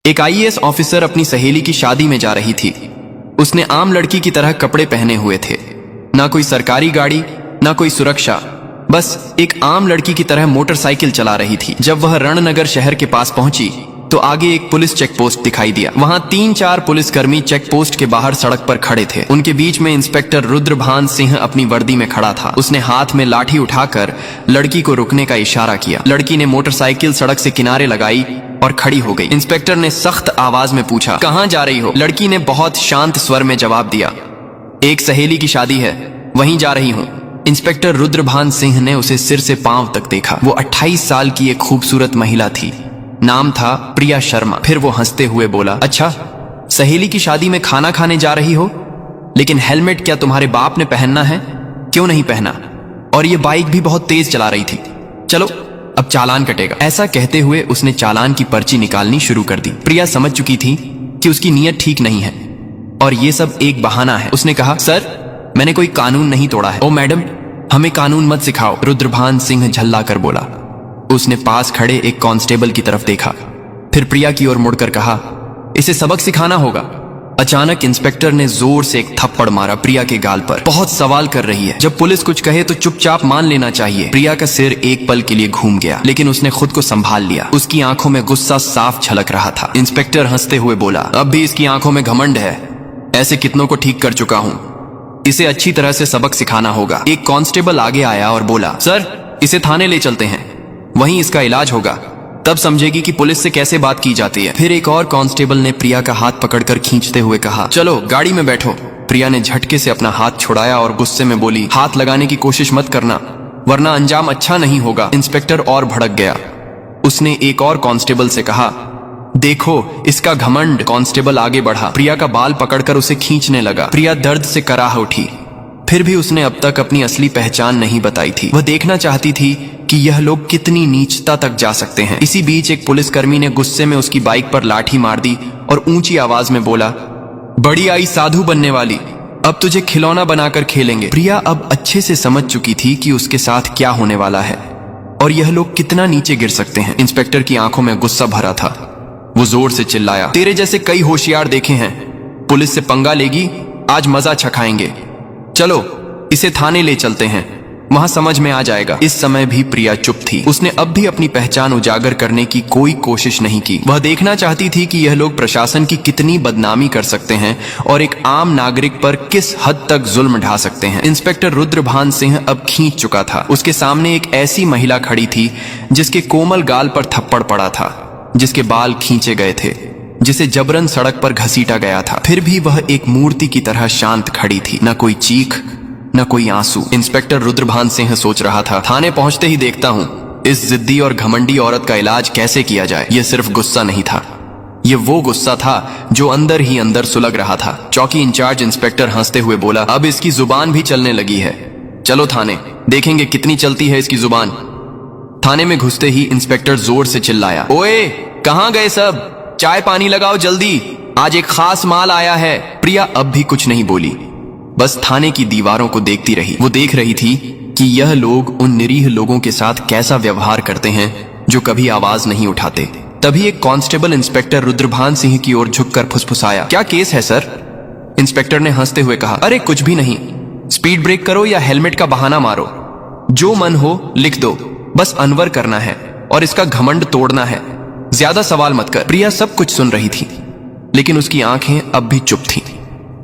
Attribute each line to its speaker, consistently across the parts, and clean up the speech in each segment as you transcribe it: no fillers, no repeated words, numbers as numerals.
Speaker 1: एक IAS officer अपनी सहेली की शादी में जा रही थी। उसने आम लड़की की तरह कपड़े पहने हुए थे, ना कोई सरकारी गाड़ी ना कोई सुरक्षा, बस एक आम लड़की की तरह मोटरसाइकिल चला रही थी। जब वह रणनगर शहर के पास पहुंची तो आगे एक पुलिस चेक पोस्ट दिखाई दिया। वहां 3-4 पुलिसकर्मी चेक पोस्ट के बाहर सड़क पर खड़े थे। उनके बीच में इंस्पेक्टर रुद्रभान सिंह अपनी वर्दी में खड़ा था। उसने हाथ में लाठी उठाकर लड़की को रुकने का इशारा किया। लड़की ने मोटरसाइकिल सड़क से किनारे लगाई और खड़ी हो गई। इंस्पेक्टर ने सख्त आवाज में पूछा, कहां जा रही हो? लड़की ने बहुत शांत स्वर में जवाब दिया, एक सहेली की शादी है, वहीं जा रही हूं। इंस्पेक्टर रुद्रभान सिंह ने उसे सिर से पांव तक देखा। वो 28 साल की एक खूबसूरत महिला थी। नाम था प्रिया शर्मा। फिर वो हंसते हुए बोला, अच्छा, सहेली की शादी में खाना खाने जा रही हो, लेकिन हेलमेट क्या तुम्हारे बाप ने पहनना है? क्यों नहीं पहना? और ये बाइक भी बहुत तेज चला रही थी। चलो अब चालान कटेगा। ऐसा कहते हुए उसने चालान की पर्ची निकालनी शुरू कर दी। प्रिया समझ चुकी थी कि उसकी नीयत ठीक नहीं है और ये सब एक बहाना है। उसने कहा, सर, मैंने कोई कानून नहीं तोड़ा है। ओ मैडम, हमें कानून मत सिखाओ, रुद्रभान सिंह झल्ला कर बोला। उसने पास खड़े एक कांस्टेबल की तरफ देखा, फिर प्रिया की ओर मुड़कर कहा, इसे सबक सिखाना होगा। अचानक इंस्पेक्टर ने जोर से एक थप्पड़ मारा प्रिया के गाल पर। बहुत सवाल कर रही है, जब पुलिस कुछ कहे तो चुपचाप मान लेना चाहिए। प्रिया का सिर एक पल के लिए घूम गया, लेकिन उसने खुद को संभाल लिया। उसकी आंखों में गुस्सा साफ झलक रहा था। इंस्पेक्टर हंसते हुए बोला, अब भी इसकी आंखों में घमंड है। ऐसे कितनों को ठीक कर चुका हूं, इसे अच्छी तरह से सबक सिखाना होगा। एक कांस्टेबल आगे आया और बोला, सर, इसे थाने ले चलते हैं, वहीं इसका इलाज होगा, तब समझेगी कि पुलिस से कैसे बात की जाती है। फिर एक और कांस्टेबल ने प्रिया का हाथ पकड़कर खींचते हुए कहा, चलो गाड़ी में बैठो। प्रिया ने झटके से अपना हाथ छुड़ाया और गुस्से में बोली, हाथ लगाने की कोशिश मत करना, वरना अंजाम अच्छा नहीं होगा। इंस्पेक्टर और भड़क गया। उसने एक और कांस्टेबल से कहा, देखो इसका घमंड। कांस्टेबल आगे बढ़ा, प्रिया का बाल पकड़कर उसे खींचने लगा। प्रिया दर्द से कराह उठी। फिर भी उसने अब तक अपनी असली पहचान नहीं बताई थी। वह देखना चाहती थी कि यह लोग कितनी नीचता तक जा सकते हैं। इसी बीच एक पुलिसकर्मी ने गुस्से में उसकी बाइक पर लाठी मार दी और ऊंची आवाज में बोला, बड़ी आई साधु बनने वाली, अब तुझे खिलौना बनाकर खेलेंगे। प्रिया अब अच्छे से समझ चुकी थी कि उसके साथ क्या होने वाला है और यह लोग कितना नीचे गिर सकते हैं। इंस्पेक्टर की आंखों में गुस्सा भरा था। वो जोर से चिल्लाया, तेरे जैसे कई होशियार देखे हैं, पुलिस से पंगा लेगी, आज मजा चखाएंगे। चलो इसे थाने ले चलते हैं, वहां समझ में आ जाएगा। इस समय भी प्रिया चुप थी। उसने अब भी अपनी पहचान उजागर करने की कोई कोशिश नहीं की। वह देखना चाहती थी कि यह लोग प्रशासन की कितनी बदनामी कर सकते हैं और एक आम नागरिक पर किस हद तक जुल्म ढा सकते हैं। इंस्पेक्टर रुद्रभान सिंह अब खींच चुका था। उसके सामने एक ऐसी महिला खड़ी थी जिसके कोमल गाल पर थप्पड़ पड़ा था, जिसके बाल खींचे गए थे, जिसे जबरन सड़क पर घसीटा गया था। फिर भी वह एक मूर्ति की तरह शांत खड़ी थी, न कोई चीख न कोई आंसू। इंस्पेक्टर रुद्रभान सिंह सोच रहा था, थाने पहुंचते ही देखता हूं इस जिद्दी और घमंडी औरत का इलाज कैसे किया जाए। यह सिर्फ गुस्सा नहीं था, यह वो गुस्सा था जो अंदर ही अंदर सुलग रहा था। चौकी इंचार्ज इंस्पेक्टर हंसते हुए बोला, अब इसकी जुबान भी चलने लगी है, चलो थाने, देखेंगे कितनी चलती है इसकी जुबान। थाने में घुसते ही इंस्पेक्टर जोर से चिल्लाया, ओए कहां गए सब, चाय पानी लगाओ जल्दी, आज एक खास माल आया है। प्रिया अब भी कुछ नहीं बोली, बस थाने की दीवारों को देखती रही। वो देख रही थी कि यह लोग उन निरीह लोगों के साथ कैसा व्यवहार करते हैं जो कभी आवाज नहीं उठाते। तभी एक कांस्टेबल इंस्पेक्टर रुद्रभान सिंह की ओर झुककर फुसफुसाया, क्या केस है सर? इंस्पेक्टर ने हंसते हुए कहा, अरे कुछ भी नहीं, स्पीड ब्रेक करो या हेलमेट का बहाना मारो, जो मन हो लिख दो, बस अनवर करना है और इसका घमंड तोड़ना है, ज्यादा सवाल मत कर। प्रिया सब कुछ सुन रही थी, लेकिन उसकी आंखें अब भी चुप थीं,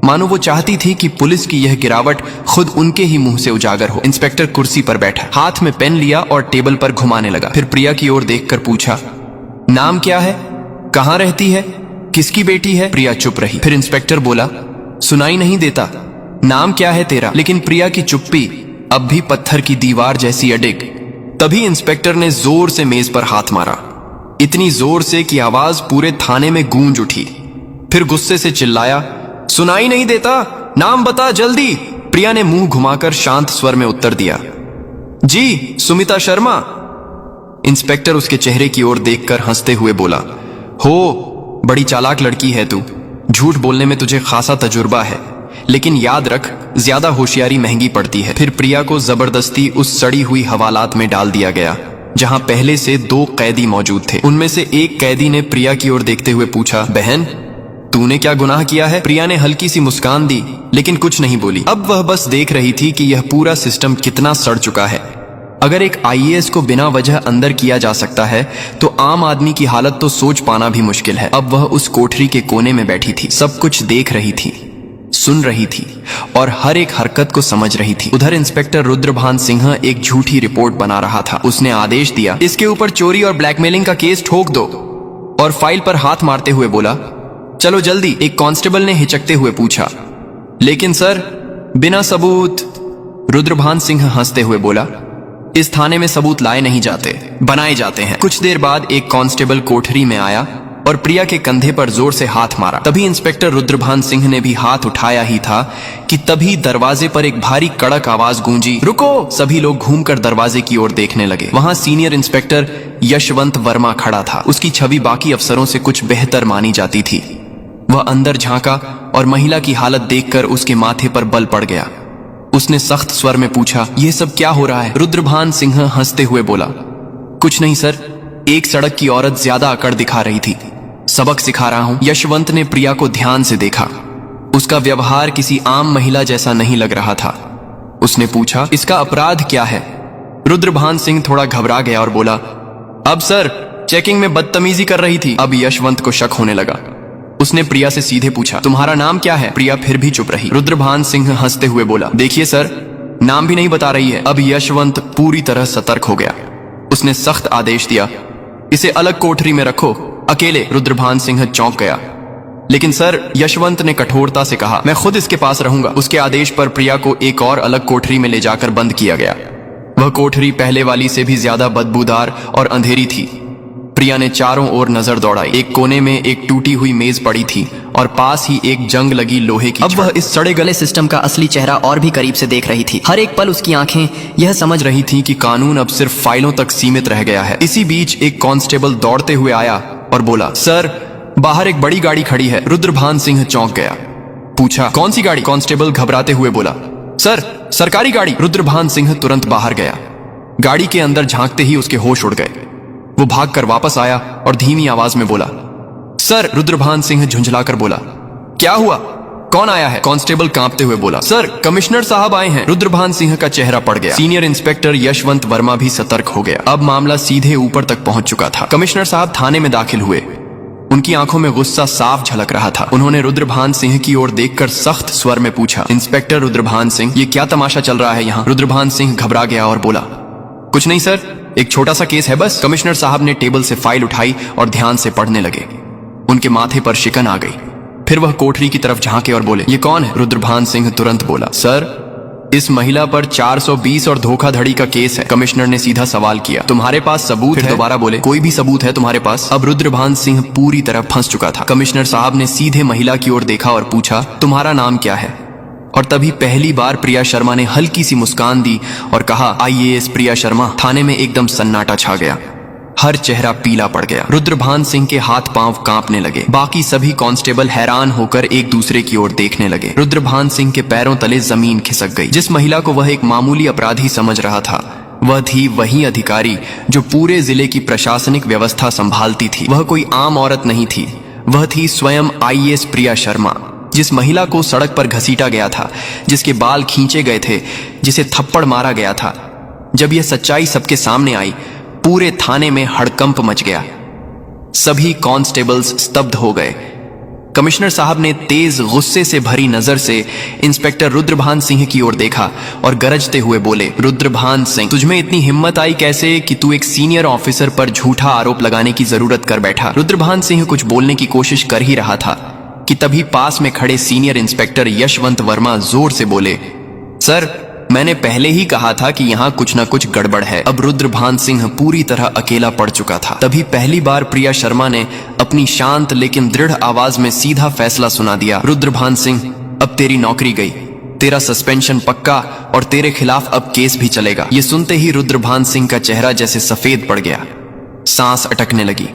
Speaker 1: मानो वो चाहती थी कि पुलिस की यह गिरावट खुद उनके ही मुंह से उजागर हो। इंस्पेक्टर कुर्सी पर बैठा, हाथ में पेन लिया और टेबल पर घुमाने लगा। फिर प्रिया की ओर देखकर पूछा, नाम क्या है, कहां रहती है, किसकी बेटी है? प्रिया चुप रही। फिर इंस्पेक्टर बोला, सुनाई नहीं देता, नाम क्या है तेरा? लेकिन प्रिया की चुप्पी अब भी पत्थर की दीवार जैसी अडिग। तभी इंस्पेक्टर ने जोर से मेज पर हाथ मारा, इतनी जोर से कि आवाज पूरे थाने में गूंज उठी। फिर गुस्से से चिल्लाया, सुनाई नहीं देता, नाम बता जल्दी। प्रिया ने मुंह घुमाकर शांत स्वर में उत्तर दिया, जी सुमिता शर्मा। इंस्पेक्टर उसके चेहरे की ओर देखकर हंसते हुए बोला, हो बड़ी चालाक लड़की है तू, झूठ बोलने में तुझे खासा तजुर्बा है, लेकिन याद रख ज्यादा होशियारी महंगी पड़ती है। फिर प्रिया को जबरदस्ती उस सड़ी हुई हवालात में डाल दिया गया जहां पहले से 2 कैदी मौजूद थे। उनमें से एक कैदी ने प्रिया की ओर देखते हुए पूछा, बहन तूने क्या गुनाह किया है? प्रिया ने हल्की सी मुस्कान दी लेकिन कुछ नहीं बोली। अब वह बस देख रही थी कि यह पूरा सिस्टम कितना सड़ चुका है। अगर एक आईएएस को बिना वजह अंदर किया जा सकता है तो आम आदमी की हालत तो सोच पाना भी मुश्किल है। अब वह उस कोठरी के कोने में बैठी थी, सब कुछ देख रही थी, सुन रही थी और हर एक हरकत को समझ रही थी। उधर इंस्पेक्टर रुद्रभान सिंह एक झूठी रिपोर्ट बना रहा था। उसने आदेश दिया, इसके ऊपर चोरी और ब्लैकमेलिंग का केस ठोक दो, और फाइल पर हाथ मारते हुए बोला, चलो जल्दी। एक कांस्टेबल ने हिचकते हुए पूछा, लेकिन सर बिना सबूत? रुद्रभान सिंह हंसते हुए बोला, इस थाने में सबूत लाए नहीं जाते, बनाए जाते हैं। कुछ देर बाद एक कांस्टेबल कोठरी में आया और प्रिया के कंधे पर जोर से हाथ मारा। तभी इंस्पेक्टर रुद्रभान सिंह ने भी हाथ उठाया ही था कि तभी दरवाजे पर एक भारी कड़क आवाज गूंजी, रुको! सभी लोग घूमकर दरवाजे की ओर देखने लगे। वहां सीनियर इंस्पेक्टर यशवंत वर्मा खड़ा था। उसकी छवि बाकी अफसरों से कुछ बेहतर मानी जाती थी। वह अंदर झांका और महिला की हालत देखकर उसके माथे पर बल पड़ गया। उसने सख्त स्वर में पूछा, यह सब क्या हो रहा है? रुद्रभान सिंह हंसते हुए बोला, कुछ नहीं सर, एक सड़क की औरत ज्यादा अकड़ दिखा रही थी, सबक सिखा रहा हूं। यशवंत ने प्रिया को ध्यान से देखा। उसका व्यवहार किसी आम महिला जैसा नहीं लग रहा था। उसने पूछा, इसका अपराध क्या है? रुद्रभान सिंह थोड़ा घबरा गया और बोला, अब सर चेकिंग में बदतमीजी कर रही थी। अब यशवंत को शक होने लगा। उसने प्रिया से सीधे पूछा, तुम्हारा नाम क्या है? प्रिया फिर भी चुप रही। रुद्रभान सिंह हंसते हुए बोला, देखिए सर, नाम भी नहीं बता रही है। अब यशवंत पूरी तरह सतर्क हो गया। उसने सख्त आदेश दिया, इसे अलग कोठरी में रखो, अकेले। रुद्रभान सिंह चौंक गया। लेकिन सर, यशवंत ने कठोरता से कहा, मैं खुद इसके पास रहूंगा। उसके आदेश पर प्रिया को एक और अलग कोठरी में ले जाकर बंद किया गया। वह कोठरी पहले वाली से भी ज्यादा बदबूदार और अंधेरी थी। प्रिया ने चारों ओर नजर दौड़ाई। एक कोने में एक टूटी हुई मेज पड़ी थी और पास ही एक जंग लगी लोहे की। अब वह इस सड़े गले सिस्टम का असली चेहरा और भी करीब से देख रही थी। हर एक पल उसकी आंखें यह समझ रही थीं कि कानून अब सिर्फ फाइलों तक सीमित रह गया है। इसी बीच एक कांस्टेबल दौड़ते हुए आया और बोला, सर बाहर एक बड़ी गाड़ी खड़ी है। रुद्रभान सिंह चौंक गया। पूछा, कौन सी गाड़ी? कांस्टेबल घबराते हुए बोला, सर सरकारी गाड़ी। रुद्रभान सिंह तुरंत बाहर गया। गाड़ी के अंदर झांकते ही उसके होश उड़ गए। वो भागकर वापस आया और धीमी आवाज में बोला, सर। रुद्रभान सिंह झुंझलाकर बोला, क्या हुआ? कौन आया है? कांस्टेबल कांपते हुए बोला, सर कमिश्नर साहब आए हैं। रुद्रभान सिंह का चेहरा पड़ गया। सीनियर इंस्पेक्टर यशवंत वर्मा भी सतर्क हो गया। अब मामला सीधे ऊपर तक पहुंच चुका था। कमिश्नर साहब थाने में दाखिल हुए। उनकी आंखों में गुस्सा साफ झलक रहा था। उन्होंने रुद्रभान सिंह की ओर देखकर सख्त स्वर में पूछा, इंस्पेक्टर रुद्रभान सिंह, ये क्या तमाशा चल रहा है यहाँ? रुद्रभान सिंह घबरा गया और बोला, कुछ नहीं सर, एक छोटा सा केस है बस। कमिश्नर साहब ने टेबल से फाइल उठाई और ध्यान से पढ़ने लगे। उनके माथे पर शिकन आ गई। फिर वह कोठरी की तरफ झांके और बोले, ये कौन है? रुद्रभान सिंह तुरंत बोला, सर इस महिला पर 420 और धोखाधड़ी का केस है। कमिश्नर ने सीधा सवाल किया, तुम्हारे पास सबूत है? दोबारा बोले, कोई भी सबूत है तुम्हारे पास? अब रुद्रभान सिंह पूरी तरह फंस चुका था। कमिश्नर साहब ने सीधे महिला की ओर देखा और पूछा, तुम्हारा नाम क्या है? और तभी पहली बार प्रिया शर्मा ने हल्की सी मुस्कान दी और कहा, आईएएस प्रिया शर्मा। थाने में एकदम सन्नाटा छा गया। हर चेहरा पीला पड़ गया। रुद्रभान सिंह के हाथ पांव कांपने लगे। बाकी सभी कांस्टेबल हैरान होकर एक दूसरे की ओर देखने लगे। रुद्रभान सिंह के पैरों तले जमीन खिसक गई। जिस महिला को वह एक मामूली अपराधी समझ रहा था, वह थी वही अधिकारी जो पूरे जिले की प्रशासनिक व्यवस्था संभालती थी। वह कोई आम औरत नहीं थी, वह थी स्वयं आईएएस प्रिया शर्मा। जिस महिला को सड़क पर घसीटा गया था, जिसके बाल खींचे गए थे, जिसे थप्पड़ मारा गया था, जब यह सच्चाई सबके सामने आई, पूरे थाने में हड़कंप मच गया। सभी कांस्टेबल्स स्तब्ध हो गए। कमिश्नर साहब ने तेज गुस्से से भरी नजर से इंस्पेक्टर रुद्रभान सिंह की ओर देखा और गरजते हुए बोले, रुद्रभान सिंह, तुझमें इतनी हिम्मत आई कैसे कि तू एक सीनियर ऑफिसर पर झूठा आरोप लगाने की जरूरत कर बैठा? रुद्रभान सिंह कुछ बोलने की कोशिश कर ही रहा था कि तभी पास में खड़े सीनियर इंस्पेक्टर यशवंत वर्मा जोर से बोले, सर मैंने पहले ही कहा था कि यहाँ कुछ न कुछ गड़बड़ है। अब रुद्रभान सिंह पूरी तरह अकेला पड़ चुका था। तभी पहली बार प्रिया शर्मा ने अपनी शांत लेकिन दृढ़ आवाज में सीधा फैसला सुना दिया, रुद्रभान सिंह, अब तेरी नौकरी गई, तेरा सस्पेंशन पक्का और तेरे खिलाफ अब केस भी चलेगा। ये सुनते ही रुद्रभान सिंह का चेहरा जैसे सफेद पड़ गया, सांस अटकने लगी।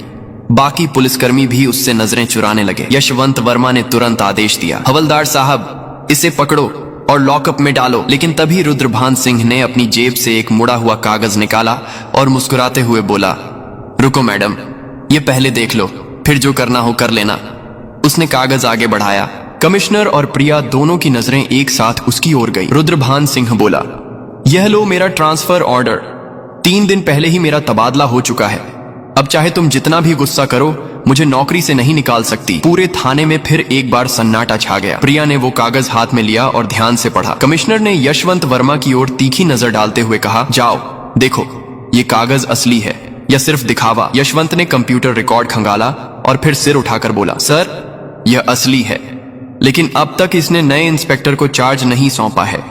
Speaker 1: बाकी पुलिसकर्मी भी उससे नजरें चुराने लगे। यशवंत वर्मा ने तुरंत आदेश दिया, हवलदार साहब इसे पकड़ो और लॉकअप में डालो। लेकिन तभी रुद्रभान सिंह ने अपनी जेब से एक मुड़ा हुआ कागज निकाला और मुस्कुराते हुए बोला, रुको मैडम, ये पहले देख लो, फिर जो करना हो कर लेना। उसने कागज आगे बढ़ाया। कमिश्नर और प्रिया दोनों की नजरें एक साथ उसकी ओर गई। रुद्रभान सिंह बोला, यह लो मेरा ट्रांसफर ऑर्डर। 3 दिन पहले ही मेरा तबादला हो चुका है। अब चाहे तुम जितना भी गुस्सा करो, मुझे नौकरी से नहीं निकाल सकती। पूरे थाने में फिर एक बार सन्नाटा छा गया। प्रिया ने वो कागज हाथ में लिया और ध्यान से पढ़ा। कमिश्नर ने यशवंत वर्मा की ओर तीखी नजर डालते हुए कहा, जाओ देखो, ये कागज असली है या सिर्फ दिखावा। यशवंत ने कंप्यूटर रिकॉर्ड खंगाला और फिर सिर उठाकर बोला, सर यह असली है, लेकिन अब तक इसने नए इंस्पेक्टर को चार्ज नहीं सौंपा है।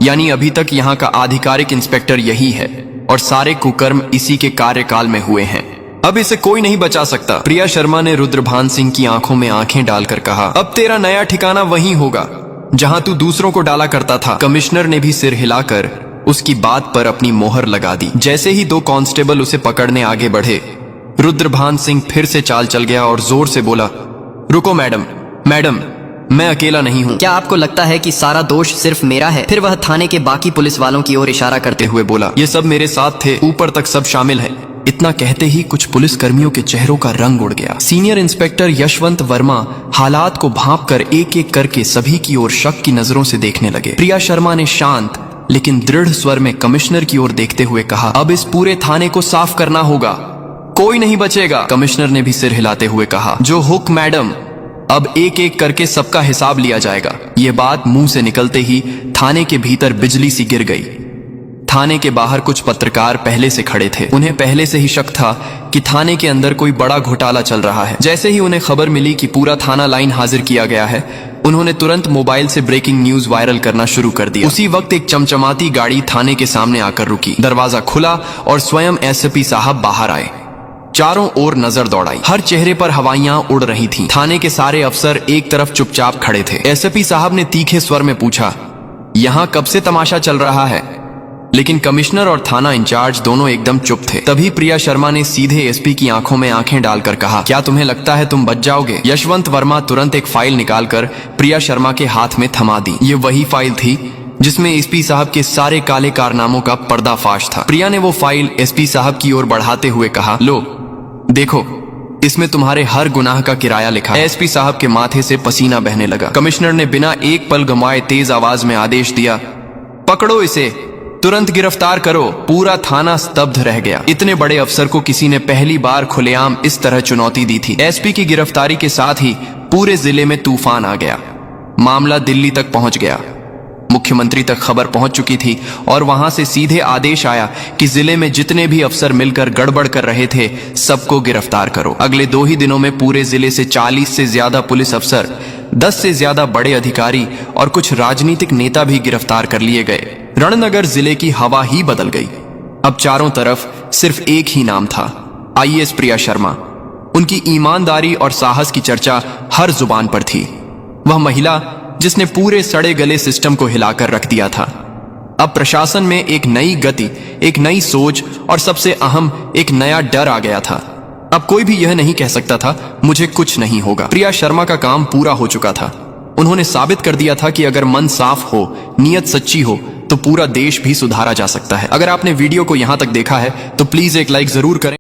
Speaker 1: यानी अभी तक यहाँ का आधिकारिक इंस्पेक्टर यही है और सारे कुकर्म इसी के कार्यकाल में हुए हैं। अब इसे कोई नहीं बचा सकता। प्रिया शर्मा ने रुद्रभान सिंह की आंखों में आंखें डालकर कहा, अब तेरा नया ठिकाना वहीं होगा जहां तू दूसरों को डाला करता था। कमिश्नर ने भी सिर हिलाकर उसकी बात पर अपनी मोहर लगा दी। जैसे ही 2 कांस्टेबल उसे पकड़ने आगे बढ़े, रुद्रभान सिंह फिर से चाल चल गया और जोर से बोला, रुको मैडम, मैडम मैं अकेला नहीं हूँ।
Speaker 2: क्या आपको लगता है कि सारा दोष सिर्फ मेरा है? फिर वह थाने के बाकी पुलिस वालों की ओर इशारा करते
Speaker 1: हुए बोला, ये सब मेरे साथ थे, ऊपर तक सब शामिल है। इतना कहते ही कुछ पुलिस कर्मियों के चेहरों का रंग उड़ गया। सीनियर इंस्पेक्टर यशवंत वर्मा हालात को भांपकर एक एक करके सभी की ओर शक की नजरों से देखने लगे। प्रिया शर्मा ने शांत लेकिन दृढ़ स्वर में कमिश्नर की ओर देखते हुए कहा, अब इस पूरे थाने को साफ करना होगा, कोई नहीं बचेगा। कमिश्नर ने भी सिर हिलाते हुए कहा, जो हुक्म मैडम, अब एक एक करके सबका हिसाब लिया जाएगा। ये बात मुंह से निकलते ही थाने के भीतर बिजली सी गिर गई। थाने के बाहर कुछ पत्रकार पहले से खड़े थे। उन्हें पहले से ही शक था कि थाने के अंदर कोई बड़ा घोटाला चल रहा है। जैसे ही उन्हें खबर मिली कि पूरा थाना लाइन हाजिर किया गया है, उन्होंने तुरंत मोबाइल से ब्रेकिंग न्यूज वायरल करना शुरू कर दिया। उसी वक्त एक चमचमाती गाड़ी थाने के सामने आकर रुकी। दरवाजा खुला और स्वयं एसपी साहब बाहर आए। चारों ओर नजर दौड़ाई। हर चेहरे पर हवाइयां उड़ रही थीं। थाने के सारे अफसर एक तरफ चुपचाप खड़े थे। एसपी साहब ने तीखे स्वर में पूछा, यहां कब से तमाशा चल रहा है? लेकिन कमिश्नर और थाना इंचार्ज दोनों एकदम चुप थे। तभी प्रिया शर्मा ने सीधे एसपी की आंखों में आंखें डालकर कहा, क्या तुम्हें लगता है तुम बच जाओगे? यशवंत वर्मा तुरंत एक फाइल निकालकर प्रिया शर्मा के हाथ में थमा दी। ये वही फाइल थी जिसमें एसपी साहब के सारे काले कारनामों का पर्दाफाश था। प्रिया ने वो फाइल एसपी साहब की ओर बढ़ाते हुए कहा, लो देखो, इसमें तुम्हारे हर गुनाह का किराया लिखा है। एसपी साहब के माथे से पसीना बहने लगा। कमिश्नर ने बिना एक पल गंवाए तेज आवाज में आदेश दिया, पकड़ो इसे, तुरंत गिरफ्तार करो। पूरा थाना स्तब्ध रह गया। इतने बड़े अफसर को किसी ने पहली बार खुलेआम इस तरह चुनौती दी थी। एसपी की गिरफ्तारी के साथ ही पूरे जिले में तूफान आ गया। मामला दिल्ली तक पहुंच गया। मुख्यमंत्री तक खबर पहुंच चुकी थी और वहां से सीधे आदेश आया कि जिले में जितने भी अफसर मिलकर गड़बड़ कर रहे थे, सबको गिरफ्तार करो। अगले 2 ही दिनों में पूरे जिले से 40 से ज्यादा पुलिस अफसर, 10 से ज्यादा बड़े अधिकारी और कुछ राजनीतिक नेता भी गिरफ्तार कर लिए गए। रणनगर जिले की हवा ही बदल गई। अब चारों तरफ सिर्फ एक ही नाम था, आईएएस प्रिया शर्मा। उनकी ईमानदारी और साहस की चर्चा हर जुबान पर थी। वह महिला जिसने पूरे सड़े गले सिस्टम को हिलाकर रख दिया था। अब प्रशासन में एक नई गति, एक नई सोच और सबसे अहम एक नया डर आ गया था। अब कोई भी यह नहीं कह सकता था मुझे कुछ नहीं होगा। प्रिया शर्मा का काम पूरा हो चुका था। उन्होंने साबित कर दिया था कि अगर मन साफ हो, नीयत सच्ची हो, तो पूरा देश भी सुधारा जा सकता है। अगर आपने वीडियो को यहां तक देखा है तो प्लीज एक लाइक जरूर करें।